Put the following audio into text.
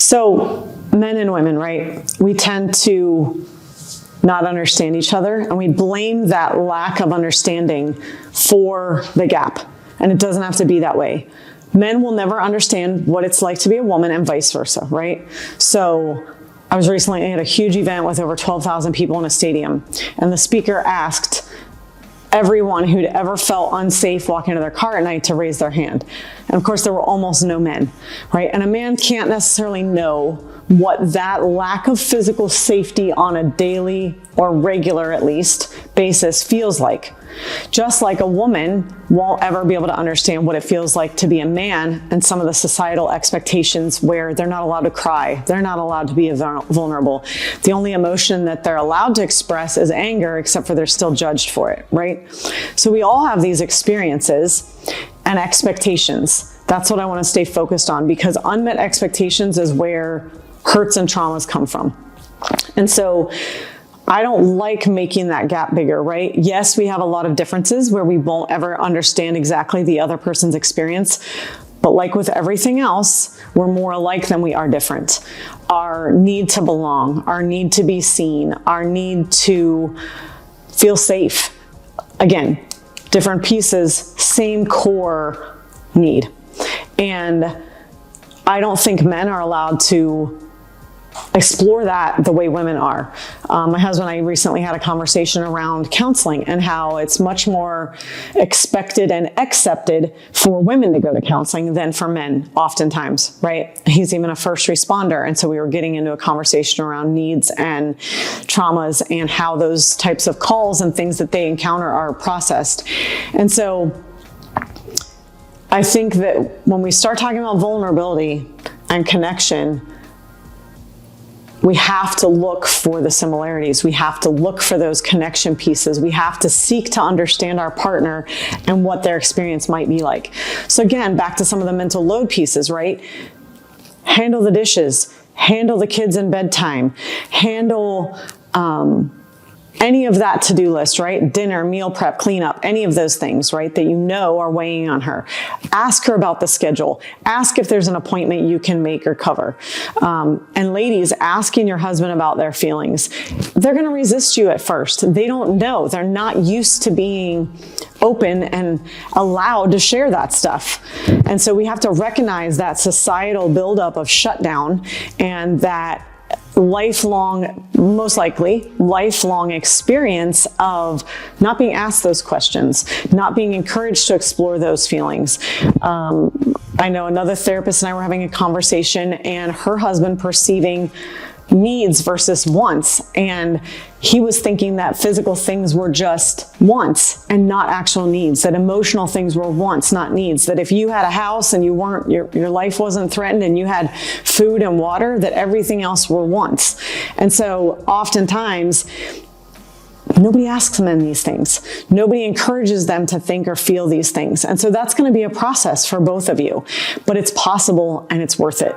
So men and women, right? We tend to not understand each other, and we blame that lack of understanding for the gap. And it doesn't have to be that way. Men will never understand what it's like to be a woman and vice versa, right? So I was recently at a huge event with over 12,000 people in a stadium, and the speaker asked everyone who'd ever felt unsafe walking to their car at night to raise their hand. And of course, there were almost no men, right? And a man can't necessarily know what that lack of physical safety on a daily or regular, at least, basis feels like. Just like a woman won't ever be able to understand what it feels like to be a man and some of the societal expectations where they're not allowed to cry, they're not allowed to be vulnerable. The only emotion that they're allowed to express is anger, except for they're still judged for it, right? So we all have these experiences and expectations. That's what I want to stay focused on, because unmet expectations is where hurts and traumas come from. And so I don't like making that gap bigger, right? Yes, we have a lot of differences where we won't ever understand exactly the other person's experience, but like with everything else, we're more alike than we are different. Our need to belong, our need to be seen, our need to feel safe. Again, different pieces, same core need. And I don't think men are allowed to explore that the way women are. My husband and I recently had a conversation around counseling and how it's much more expected and accepted for women to go to counseling than for men oftentimes, right? He's even a first responder. And so we were getting into a conversation around needs and traumas and how those types of calls and things that they encounter are processed. And so I think that when we start talking about vulnerability and connection, we have to look for the similarities. We have to look for those connection pieces. We have to seek to understand our partner and what their experience might be like. So again, back to some of the mental load pieces, right? Handle the dishes, handle the kids in bedtime, handle any of that to-do list, right? Dinner, meal prep, cleanup, any of those things, right? That you know are weighing on her. Ask her about the schedule. Ask if there's an appointment you can make or cover. And ladies, asking your husband about their feelings. They're going to resist you at first. They don't know. They're not used to being open and allowed to share that stuff. And so we have to recognize that societal buildup of shutdown and that lifelong, most likely, lifelong experience of not being asked those questions, not being encouraged to explore those feelings. I know another therapist and I were having a conversation, and her husband perceiving needs versus wants, and he was thinking that physical things were just wants and not actual needs, that emotional things were wants, not needs, that if you had a house and you weren't, your life wasn't threatened and you had food and water, that everything else were wants. And so oftentimes nobody asks men these things. Nobody encourages them to think or feel these things. And so that's going to be a process for both of you, but it's possible and it's worth it.